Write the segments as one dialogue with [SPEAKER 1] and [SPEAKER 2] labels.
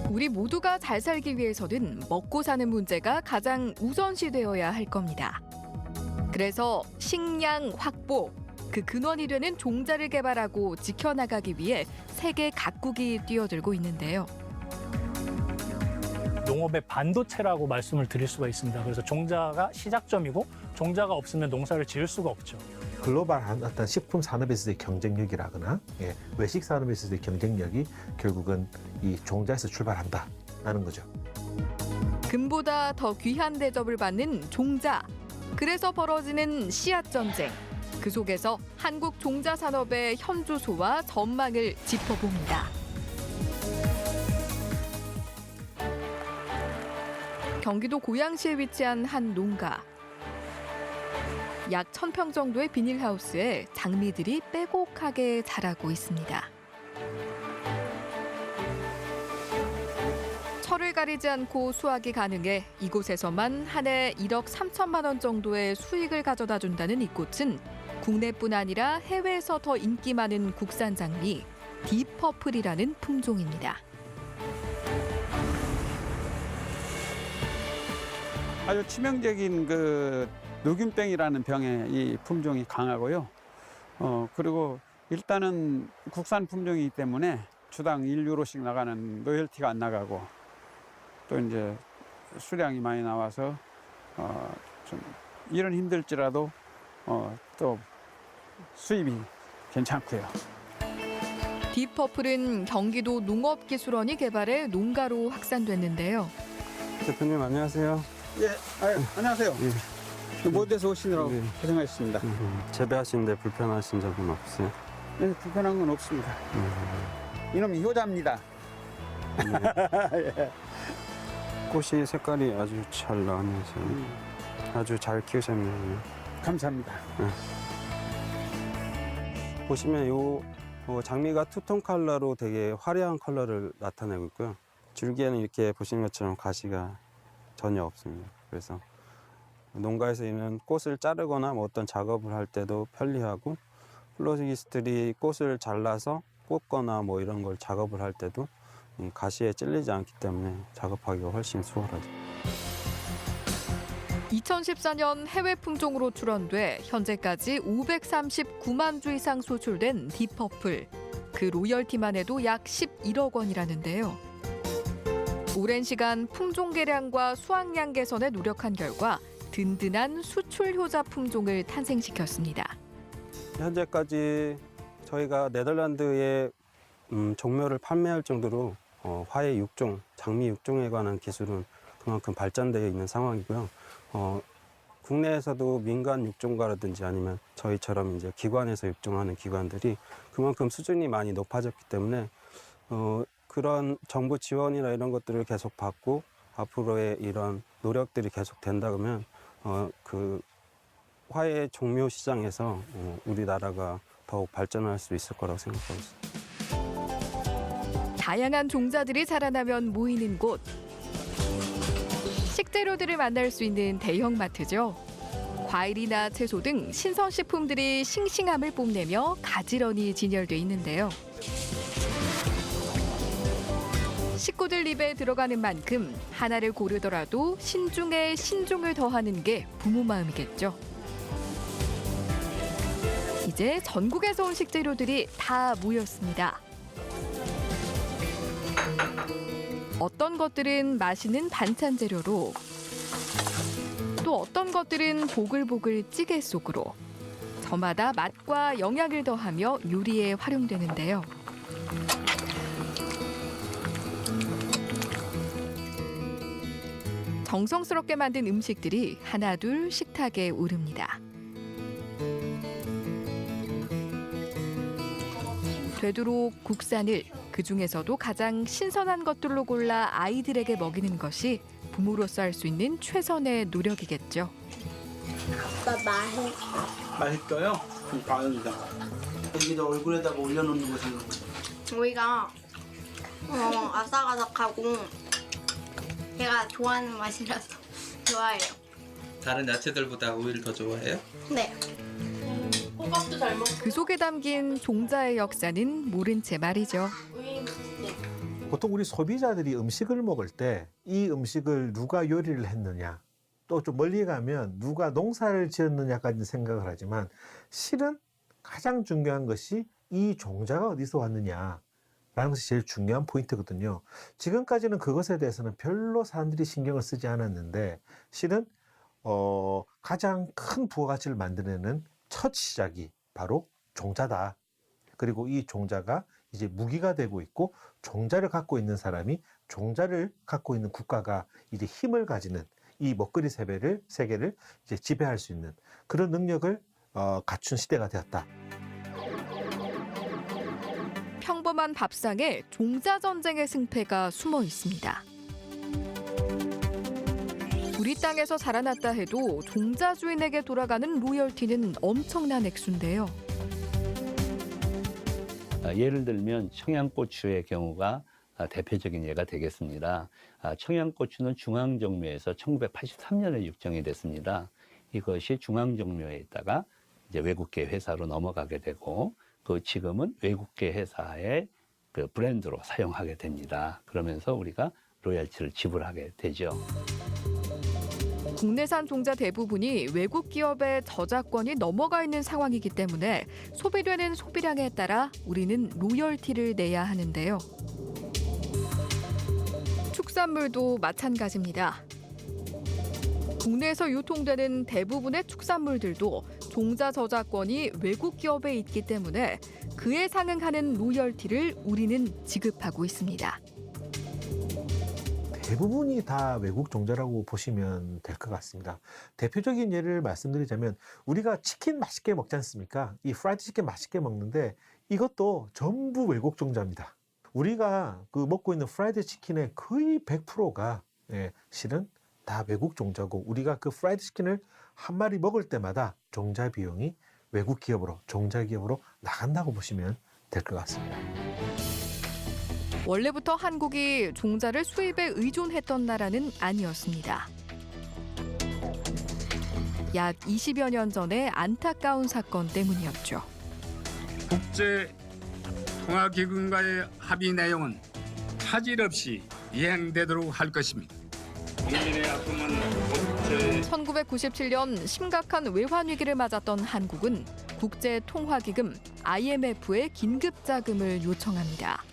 [SPEAKER 1] 우리 모두가 잘 살기 위해서는 먹고 사는 문제가 가장 우선시되어야 할 겁니다. 그래서 식량 확보, 그 근원이 되는 종자를 개발하고 지켜나가기 위해 세계 각국이 뛰어들고 있는데요.
[SPEAKER 2] 농업의 반도체라고 말씀을 드릴 수가 있습니다. 그래서 종자가 시작점이고 종자가 없으면 농사를 지을 수가 없죠.
[SPEAKER 3] 글로벌한 어떤 식품 산업에서의 경쟁력이라거나 외식 산업에서의 경쟁력이 결국은 이 종자에서 출발한다라는 거죠.
[SPEAKER 1] 금보다 더 귀한 대접을 받는 종자. 그래서 벌어지는 씨앗 전쟁. 그 속에서 한국 종자 산업의 현주소와 전망을 짚어봅니다. 경기도 고양시에 위치한 한 농가. 약 1,000평 정도의 비닐하우스에 장미들이 빼곡하게 자라고 있습니다. 철을 가리지 않고 수확이 가능해 이곳에서만 한 해 1억 3천만 원 정도의 수익을 가져다 준다는 이 꽃은 국내뿐 아니라 해외에서 더 인기 많은 국산 장미 딥퍼플이라는 품종입니다.
[SPEAKER 4] 아주 치명적인 그 녹균병이라는 병에 이 품종이 강하고요. 그리고 일단은 국산 품종이기 때문에 주당 1유로씩 나가는 로열티가 안 나가고 또 이제 수량이 많이 나와서 좀 일은 힘들지라도 또 수입이 괜찮고요.
[SPEAKER 1] 딥퍼플은 경기도 농업기술원이 개발해 농가로 확산됐는데요.
[SPEAKER 5] 대표님 안녕하세요.
[SPEAKER 4] 예, 안녕하세요. 모두에서 오시느라고
[SPEAKER 5] 예.
[SPEAKER 4] 고생하셨습니다.
[SPEAKER 5] 재배하시는데 불편하신 점은 없으세요?
[SPEAKER 4] 네, 불편한 건 없습니다. 이놈이 효자입니다. 예.
[SPEAKER 5] 꽃이 색깔이 아주 잘 나오면서 아주 잘 키우셨네요.
[SPEAKER 4] 감사합니다.
[SPEAKER 5] 보시면 요 장미가 투톤 컬러로 되게 화려한 컬러를 나타내고 있고요. 줄기에는 이렇게 보시는 것처럼 가시가 전혀 없습니다. 그래서 농가에서 있는 꽃을 자르거나 뭐 어떤 작업을 할 때도 편리하고 플로리스트들이 꽃을 잘라서 꽂거나 뭐 이런 걸 작업을 할 때도 가시에 찔리지 않기 때문에 작업하기가 훨씬 수월하죠.
[SPEAKER 1] 2014년 해외 품종으로 출원돼 현재까지 539만 주 이상 수출된 딥퍼플. 그 로열티만 해도 약 11억 원이라는데요. 오랜 시간 품종 개량과 수확량 개선에 노력한 결과 든든한 수출 효자 품종을 탄생시켰습니다.
[SPEAKER 5] 현재까지 저희가 네덜란드에 종묘를 판매할 정도로 화훼 6종, 장미 6종에 관한 기술은 그만큼 발전되어 있는 상황이고요. 국내에서도 민간 육종가라든지 아니면 저희처럼 이제 기관에서 육종하는 기관들이 그만큼 수준이 많이 높아졌기 때문에 그런 정부 지원이나 이런 것들을 계속 받고 앞으로의 이런 노력들이 계속 된다면 그 화훼 종묘 시장에서 우리나라가 더욱 발전할 수 있을 거라고 생각하고 있습니다.
[SPEAKER 1] 다양한 종자들이 자라나면 모이는 곳. 식재료들을 만날 수 있는 대형마트죠. 과일이나 채소 등 신선식품들이 싱싱함을 뽐내며 가지런히 진열돼 있는데요. 식구들 입에 들어가는 만큼 하나를 고르더라도 신중에 신중을 더하는 게 부모 마음이겠죠. 이제 전국에서 온 식재료들이 다 모였습니다. 어떤 것들은 맛있는 반찬 재료로, 또 어떤 것들은 보글보글 찌개 속으로 저마다 맛과 영양을 더하며 요리에 활용되는데요. 정성스럽게 만든 음식들이 하나둘 식탁에 오릅니다. 되도록 국산을, 그중에서도 가장 신선한 것들로 골라 아이들에게 먹이는 것이 부모로서 할 수 있는 최선의 노력이겠죠.
[SPEAKER 6] 아빠 맛있어.
[SPEAKER 7] 맛있어요? 다행이다. 여기다 얼굴에다가 올려놓는 거 생각해.
[SPEAKER 6] 오이가 아삭아삭하고 제가 좋아하는 맛이라서 좋아해요.
[SPEAKER 8] 다른 야채들보다 오이를 더 좋아해요?
[SPEAKER 6] 네.
[SPEAKER 9] 호박도 잘 먹고
[SPEAKER 1] 그 속에 담긴 종자의 역사는 모른 채 말이죠.
[SPEAKER 9] 우유
[SPEAKER 3] 보통 우리 소비자들이 음식을 먹을 때 이 음식을 누가 요리를 했느냐, 또 좀 멀리 가면 누가 농사를 지었느냐까지 생각을 하지만 실은 가장 중요한 것이 이 종자가 어디서 왔느냐라는 것이 제일 중요한 포인트거든요. 지금까지는 그것에 대해서는 별로 사람들이 신경을 쓰지 않았는데 실은 가장 큰 부가가치를 만들어내는 첫 시작이 바로 종자다. 그리고 이 종자가 이제 무기가 되고 있고 종자를 갖고 있는 사람이 종자를 갖고 있는 국가가 이제 힘을 가지는 이 먹거리 세계를 이제 지배할 수 있는 그런 능력을 갖춘 시대가 되었다.
[SPEAKER 1] 평범한 밥상에 종자 전쟁의 승패가 숨어 있습니다. 우리 땅에서 자라났다 해도 종자 주인에게 돌아가는 로열티는 엄청난 액수인데요.
[SPEAKER 10] 예를 들면 청양고추의 경우가 대표적인 예가 되겠습니다. 청양고추는 중앙정묘에서 1983년에 육정이 됐습니다. 이것이 중앙정묘에 있다가 이제 외국계 회사로 넘어가게 되고 그 지금은 외국계 회사의 그 브랜드로 사용하게 됩니다. 그러면서 우리가 로열티를 지불하게 되죠.
[SPEAKER 1] 국내산 종자 대부분이 외국 기업의 저작권이 넘어가 있는 상황이기 때문에 소비되는 소비량에 따라 우리는 로열티를 내야 하는데요. 축산물도 마찬가지입니다. 국내에서 유통되는 대부분의 축산물들도 종자 저작권이 외국 기업에 있기 때문에 그에 상응하는 로열티를 우리는 지급하고 있습니다.
[SPEAKER 3] 대부분이 다 외국 종자라고 보시면 될 것 같습니다. 대표적인 예를 말씀드리자면 우리가 치킨 맛있게 먹지 않습니까? 이 프라이드 치킨 맛있게 먹는데 이것도 전부 외국 종자입니다. 우리가 그 먹고 있는 프라이드 치킨의 거의 100%가 실은 다 외국 종자고 우리가 그 프라이드 치킨을 한 마리 먹을 때마다 종자 비용이 외국 기업으로, 종자 기업으로 나간다고 보시면 될 것 같습니다.
[SPEAKER 1] 원래부터 한국이 종자를 수입에 의존했던 나라는 아니었습니다. 약 20여 년 전의 안타까운 사건 때문이었죠.
[SPEAKER 11] 국제 통화기금과의 합의 내용은 차질 없이 이행되도록 할 것입니다. 국민의 아픔은 국제
[SPEAKER 1] 1997년 심각한 외환 위기를 맞았던 한국은 국제통화기금 IMF에 긴급 자금을 요청합니다.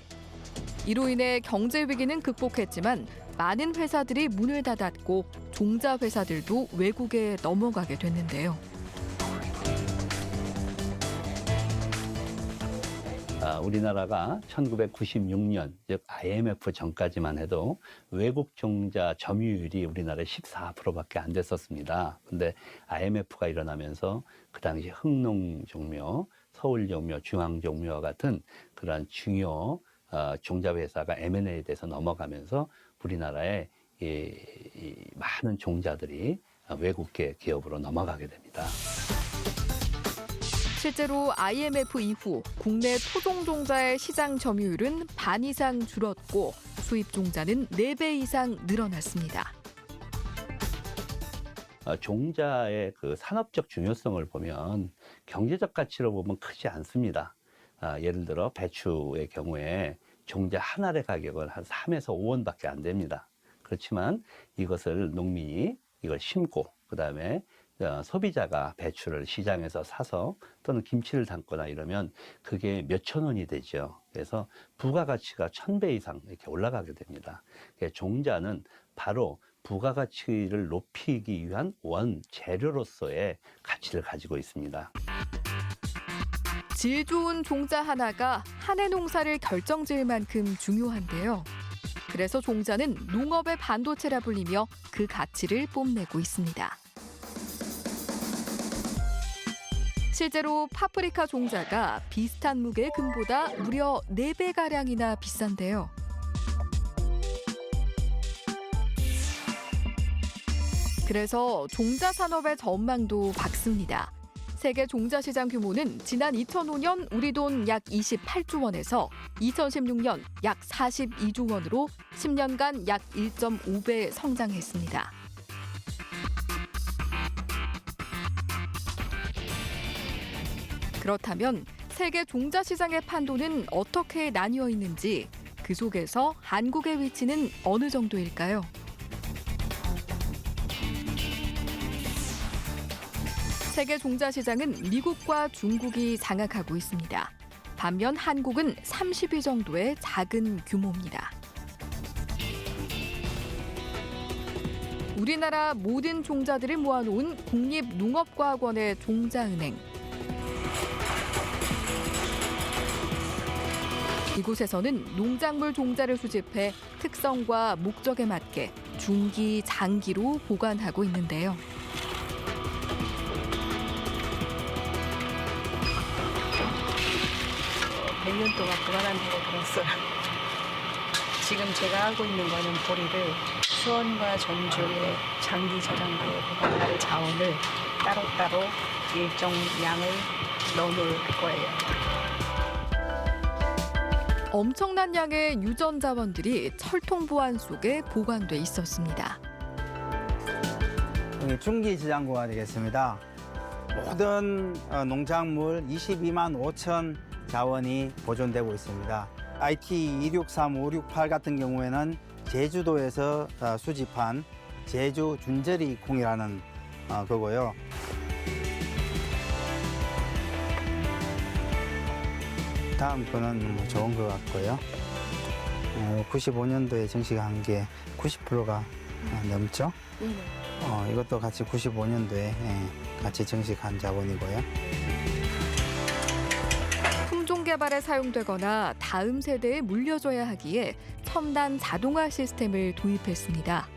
[SPEAKER 1] 이로 인해 경제 위기는 극복했지만 많은 회사들이 문을 닫았고 종자 회사들도 외국에 넘어가게 됐는데요.
[SPEAKER 10] 우리나라가 1996년, 즉 IMF 전까지만 해도 외국 종자 점유율이 우리나라에 14%밖에 안 됐었습니다. 근데 IMF가 일어나면서 그 당시 흥농종묘, 서울종묘, 중앙종묘와 같은 그러한 중요 종자 회사가 M&A에 대해서 넘어가면서 우리나라에 이 많은 종자들이 외국계 기업으로 넘어가게 됩니다.
[SPEAKER 1] 실제로 IMF 이후 국내 토종 종자의 시장 점유율은 반 이상 줄었고 수입 종자는 4배 이상 늘어났습니다.
[SPEAKER 10] 종자의 그 산업적 중요성을 보면 경제적 가치로 보면 크지 않습니다. 예를 들어 배추의 경우에 종자 한 알의 가격은 한 3에서 5원밖에 안 됩니다. 그렇지만 이것을 농민이 이걸 심고 그다음에 소비자가 배추를 시장에서 사서 또는 김치를 담거나 이러면 그게 몇천 원이 되죠. 그래서 부가가치가 1000배 이상 이렇게 올라가게 됩니다. 종자는 바로 부가가치를 높이기 위한 원재료로서의 가치를 가지고 있습니다.
[SPEAKER 1] 질 좋은 종자 하나가 한 해 농사를 결정지을 만큼 중요한데요. 그래서 종자는 농업의 반도체라 불리며 그 가치를 뽐내고 있습니다. 실제로 파프리카 종자가 비슷한 무게의 금보다 무려 4배가량이나 비싼데요. 그래서 종자 산업의 전망도 밝습니다. 세계 종자 시장 규모는 지난 2005년 우리 돈 약 28조 원에서 2016년 약 42조 원으로 10년간 약 1.5배 성장했습니다. 그렇다면 세계 종자 시장의 판도는 어떻게 나뉘어 있는지 그 속에서 한국의 위치는 어느 정도일까요? 세계 종자 시장은 미국과 중국이 장악하고 있습니다. 반면 한국은 30위 정도의 작은 규모입니다. 우리나라 모든 종자들을 모아놓은 국립농업과학원의 종자은행. 이곳에서는 농작물 종자를 수집해 특성과 목적에 맞게 중기, 장기로 보관하고 있는데요.
[SPEAKER 12] 100년 동안 보관한다고 들었어요. 지금 제가 하고 있는 거는 보리를 수원과 전주의 장기 저장고에 보관할 자원을 따로따로 일정 양을 넣어놓을 거예요.
[SPEAKER 1] 엄청난 양의 유전 자원들이 철통 보안 속에 보관돼 있었습니다.
[SPEAKER 4] 여기 중기 저장고가 되겠습니다. 모든 농작물 22만 5천 자원이 보존되고 있습니다. IT 263, 568 같은 경우에는 제주도에서 수집한 제주 준저리 콩이라는 거고요. 다음 거는 좋은 것 같고요. 95년도에 정식한 게 90%가 넘죠. 이것도 같이 95년도에 같이 정식한 자본이고요.
[SPEAKER 1] 품종 개발에 사용되거나 다음 세대에 물려줘야 하기에 첨단 자동화 시스템을 도입했습니다.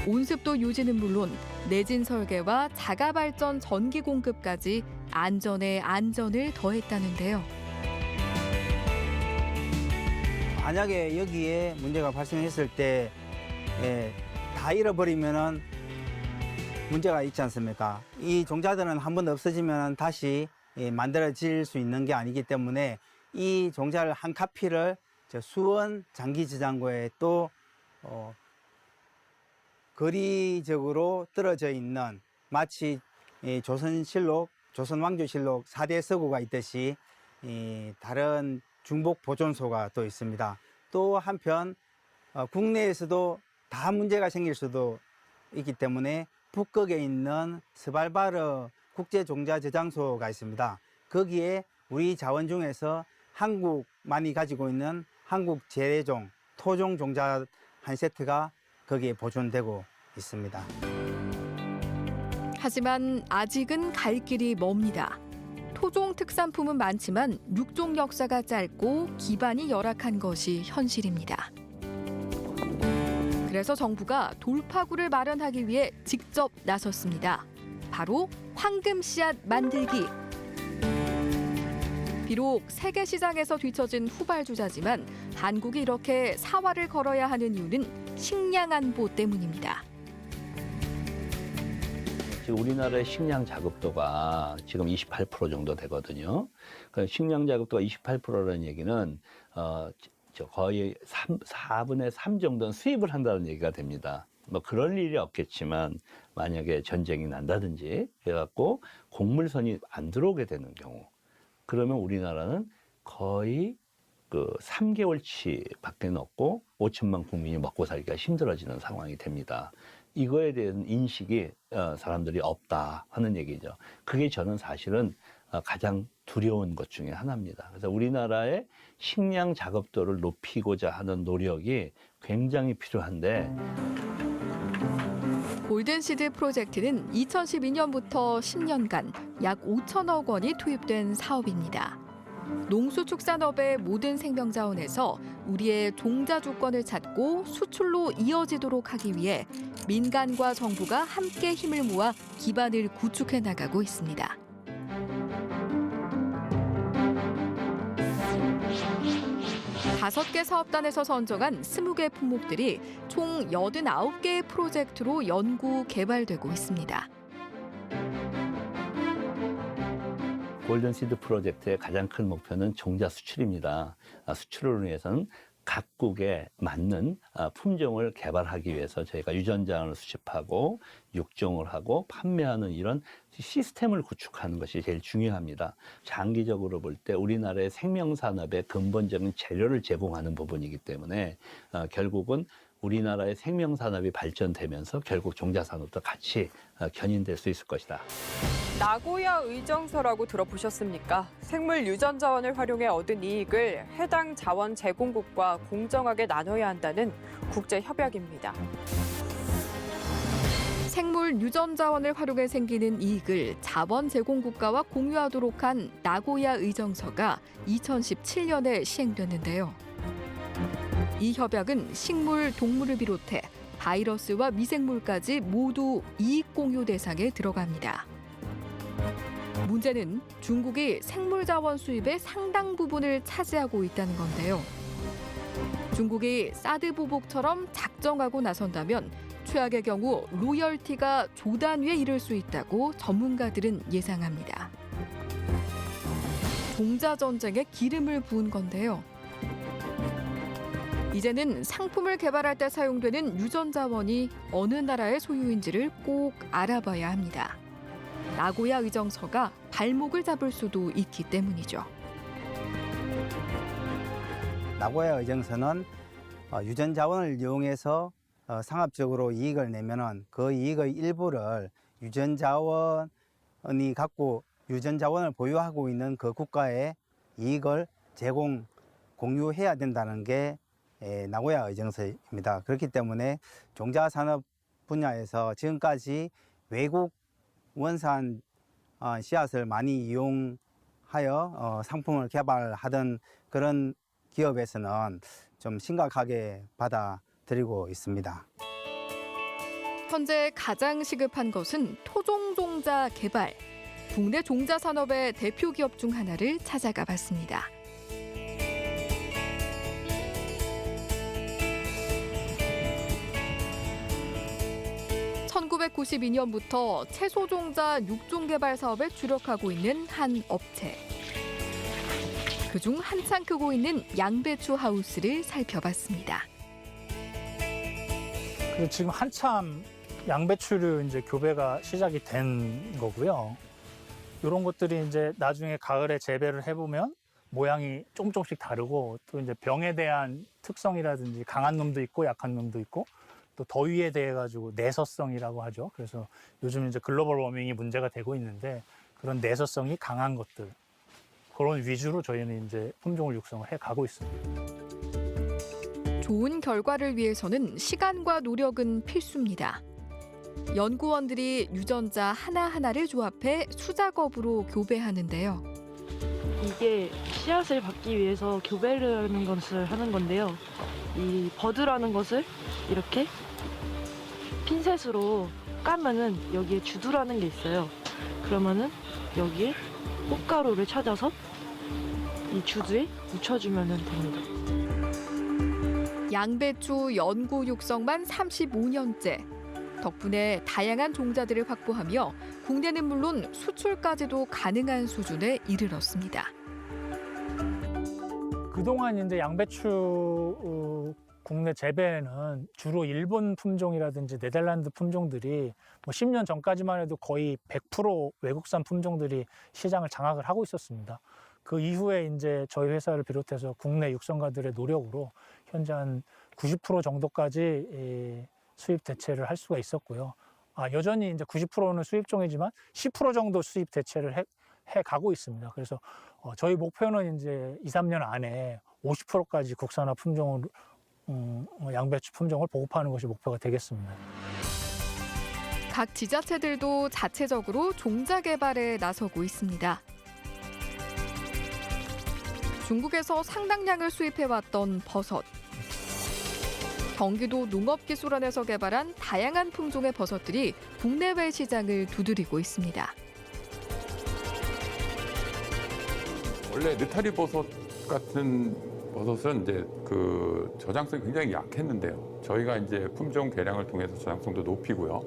[SPEAKER 1] 온습도 유지는 물론 내진 설계와 자가 발전 전기 공급까지 안전에 안전을 더했다는데요.
[SPEAKER 4] 만약에 여기에 문제가 발생했을 때 다 잃어버리면은 문제가 있지 않습니까? 이 종자들은 한 번 없어지면 다시 만들어질 수 있는 게 아니기 때문에 이 종자를 한 카피를 수원 장기저장고에 또 거리적으로 떨어져 있는 마치 조선실록, 조선왕조실록 4대 서구가 있듯이 다른 중복 보존소가 또 있습니다. 또 한편 국내에서도 다 문제가 생길 수도 있기 때문에 북극에 있는 스발바르 국제종자저장소가 있습니다. 거기에 우리 자원 중에서 한국만이 가지고 있는 한국 재래종, 토종 종자 한 세트가 거기에 보존되고 있습니다.
[SPEAKER 1] 하지만 아직은 갈 길이 멉니다. 토종 특산품은 많지만 육종 역사가 짧고 기반이 열악한 것이 현실입니다. 그래서 정부가 돌파구를 마련하기 위해 직접 나섰습니다. 바로 황금 씨앗 만들기. 비록 세계 시장에서 뒤처진 후발주자지만 한국이 이렇게 사활을 걸어야 하는 이유는 식량 안보 때문입니다.
[SPEAKER 10] 지금 우리나라의 식량 자급도가 지금 28% 정도 되거든요. 그러니까 식량 자급도가 28%라는 얘기는 거의 4분의 3 정도는 수입을 한다는 얘기가 됩니다. 뭐 그럴 일이 없겠지만 만약에 전쟁이 난다든지 해갖고 곡물선이 안 들어오게 되는 경우, 그러면 우리나라는 거의 그 3개월치밖에 없고 5천만 국민이 먹고 살기가 힘들어지는 상황이 됩니다. 이거에 대한 인식이 사람들이 없다 하는 얘기죠. 그게 저는 사실은 가장 두려운 것 중에 하나입니다. 그래서 우리나라의 식량 자급도를 높이고자 하는 노력이 굉장히 필요한데,
[SPEAKER 1] 골든시드 프로젝트는 2012년부터 10년간 약 5천억 원이 투입된 사업입니다. 농수축산업의 모든 생명자원에서 우리의 종자 주권을 찾고 수출로 이어지도록 하기 위해 민간과 정부가 함께 힘을 모아 기반을 구축해 나가고 있습니다. 다섯 개 사업단에서 선정한 20개 품목들이 총 89개의 프로젝트로 연구, 개발되고 있습니다.
[SPEAKER 10] 골든시드 프로젝트의 가장 큰 목표는 종자 수출입니다. 수출을 위해서는 각국에 맞는 품종을 개발하기 위해서 저희가 유전자를 수집하고 육종을 하고 판매하는 이런 시스템을 구축하는 것이 제일 중요합니다. 장기적으로 볼 때 우리나라의 생명산업의 근본적인 재료를 제공하는 부분이기 때문에 결국은 우리나라의 생명산업이 발전되면서 결국 종자산업도 같이 견인될 수 있을 것이다.
[SPEAKER 13] 나고야 의정서라고 들어보셨습니까? 생물 유전 자원을 활용해 얻은 이익을 해당 자원 제공국과 공정하게 나눠야 한다는 국제 협약입니다.
[SPEAKER 1] 생물 유전 자원을 활용해 생기는 이익을 자원 제공 국가와 공유하도록 한 나고야 의정서가 2017년에 시행됐는데요. 이 협약은 식물, 동물을 비롯해 바이러스와 미생물까지 모두 이익 공유 대상에 들어갑니다. 문제는 중국이 생물 자원 수입의 상당 부분을 차지하고 있다는 건데요. 중국이 사드 보복처럼 작정하고 나선다면 최악의 경우 로열티가 조단위에 이를 수 있다고 전문가들은 예상합니다. 종자 전쟁에 기름을 부은 건데요. 이제는 상품을 개발할 때 사용되는 유전 자원이 어느 나라의 소유인지를 꼭 알아봐야 합니다. 나고야 의정서가 발목을 잡을 수도 있기 때문이죠.
[SPEAKER 4] 나고야 의정서는 유전 자원을 이용해서 상업적으로 이익을 내면은 그 이익의 일부를 유전 자원을 보유하고 있는 그 국가에 이익을 공유해야 된다는 게 나고야 의정서입니다. 그렇기 때문에 종자 산업 분야에서 지금까지 외국 원산 씨앗을 많이 이용하여 상품을 개발하던 그런 기업에서는 좀 심각하게 받아들이고 있습니다.
[SPEAKER 1] 현재 가장 시급한 것은 토종 종자 개발. 국내 종자 산업의 대표 기업 중 하나를 찾아가 봤습니다. (1992년부터) 채소 종자 육종 개발 사업에 주력하고 있는 한 업체. 그중 한창 크고 있는 양배추 하우스를 살펴봤습니다.
[SPEAKER 2] 지금 한참 양배추를 이제 교배가 시작이 된 거고요. 이런 것들이 이제 나중에 가을에 재배를 해보면 모양이 조금씩 다르고 또 이제 병에 대한 특성이라든지 강한 놈도 있고 약한 놈도 있고 또 더위에 대해 가지고 내서성이라고 하죠. 그래서 요즘 이제 글로벌 워밍이 문제가 되고 있는데 그런 내서성이 강한 것들 그런 위주로 저희는 이제 품종을 육성을 해 가고 있습니다.
[SPEAKER 1] 좋은 결과를 위해서는 시간과 노력은 필수입니다. 연구원들이 유전자 하나하나를 조합해 수작업으로 교배하는데요.
[SPEAKER 9] 이게 씨앗을 받기 위해서 교배라는 것을 하는 건데요. 이 버드라는 것을 이렇게 핀셋으로 까면은 여기에 주두라는 게 있어요. 그러면은 여기에 꽃가루를 찾아서 이 주두에 묻혀주면 됩니다.
[SPEAKER 1] 양배추 연구 육성만 35년째. 덕분에 다양한 종자들을 확보하며 국내는 물론 수출까지도 가능한 수준에 이르렀습니다.
[SPEAKER 2] 그동안 이제 양배추 국내 재배에는 주로 일본 품종이라든지 네덜란드 품종들이 뭐 10년 전까지만 해도 거의 100% 외국산 품종들이 시장을 장악을 하고 있었습니다. 그 이후에 이제 저희 회사를 비롯해서 국내 육성가들의 노력으로 현재 한 90% 정도까지 수입 대체를 할 수가 있었고요. 여전히 이제 90%는 수입종이지만 10% 정도 수입 대체를 해 가고 있습니다. 그래서 저희 목표는 이제 2, 3년 안에 50%까지 국산화 품종을 양배추 품종을 보급하는 것이 목표가 되겠습니다.
[SPEAKER 1] 각 지자체들도 자체적으로 종자 개발에 나서고 있습니다. 중국에서 상당량을 수입해왔던 버섯. 경기도 농업기술원에서 개발한 다양한 품종의 버섯들이 국내외 시장을 두드리고 있습니다.
[SPEAKER 14] 원래 느타리 버섯 같은 버섯은 이제 그 저장성이 굉장히 약했는데요. 저희가 이제 품종 개량을 통해서 저장성도 높이고요.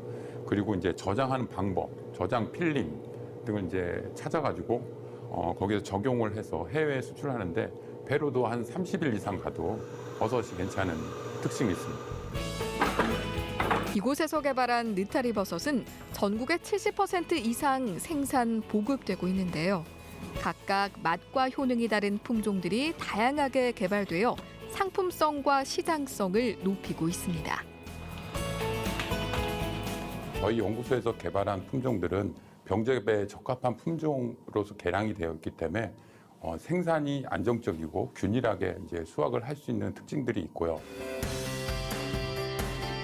[SPEAKER 14] 그리고 이제 저장하는 방법, 저장 필름 등을 이제 찾아가지고 거기서 적용을 해서 해외에 수출하는데 배로도 한 30일 이상 가도 버섯이 괜찮은 특징이 있습니다.
[SPEAKER 1] 이곳에서 개발한 느타리 버섯은 전국의 70% 이상 생산 보급되고 있는데요. 각각 맛과 효능이 다른 품종들이 다양하게 개발되어 상품성과 시장성을 높이고 있습니다.
[SPEAKER 14] 저희 연구소에서 개발한 품종들은 병재배에 적합한 품종으로서 개량이 되어 있기 때문에 생산이 안정적이고 균일하게 이제 수확을 할 수 있는 특징들이 있고요.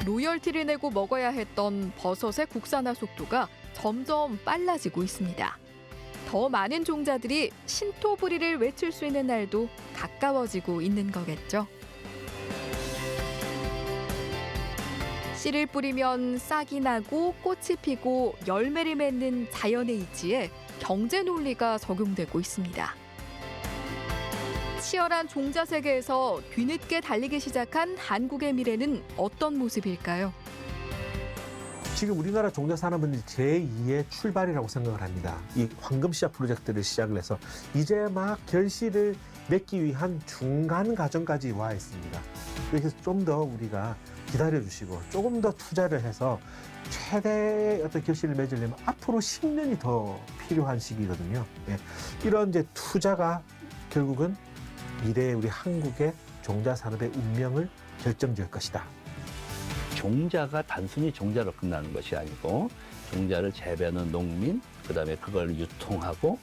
[SPEAKER 1] 로열티를 내고 먹어야 했던 버섯의 국산화 속도가 점점 빨라지고 있습니다. 더 많은 종자들이 신토부리를 외칠 수 있는 날도 가까워지고 있는 거겠죠. 씨를 뿌리면 싹이 나고 꽃이 피고 열매를 맺는 자연의 이치에 경제 논리가 적용되고 있습니다. 치열한 종자 세계에서 뒤늦게 달리기 시작한 한국의 미래는 어떤 모습일까요?
[SPEAKER 3] 지금 우리나라 종자 산업은 제2의 출발이라고 생각을 합니다. 이 황금 씨앗 프로젝트를 시작을 해서 이제 막 결실을 맺기 위한 중간 과정까지 와 있습니다. 그래서 좀 더 우리가 기다려 주시고 조금 더 투자를 해서 최대의 어떤 결실을 맺으려면 앞으로 10년이 더 필요한 시기거든요. 예. 이런 이제 투자가 결국은 미래의 우리 한국의 종자 산업의 운명을 결정지을 것이다.
[SPEAKER 10] 종자가 단순히 종자로 끝나는 것이 아니고 종자를 재배하는 농민, 그다음에 그걸 유통하고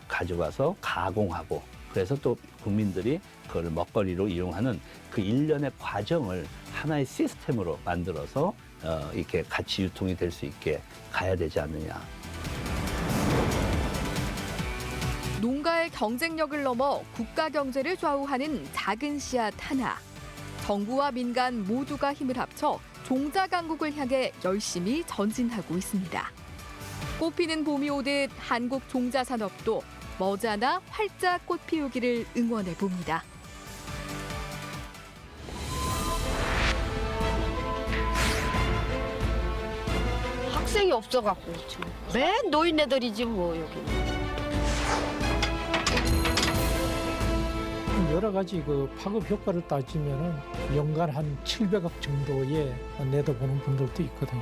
[SPEAKER 10] 가져가서 가공하고 그래서 또 국민들이 그걸 먹거리로 이용하는 그 일련의 과정을 하나의 시스템으로 만들어서 이렇게 같이 유통이 될 수 있게 가야 되지 않느냐.
[SPEAKER 1] 농가의 경쟁력을 넘어 국가 경제를 좌우하는 작은 씨앗 하나. 정부와 민간 모두가 힘을 합쳐 종자 강국을 향해 열심히 전진하고 있습니다. 꽃피는 봄이 오듯 한국 종자 산업도 머지않아 활짝 꽃 피우기를 응원해 봅니다.
[SPEAKER 15] 학생이 없어갖고 맨 노인네들이지 뭐 여기는.
[SPEAKER 2] 여러 가지 그 파급 효과를 따지면은 연간 한 700억 정도의 내다보는 분들도 있거든요.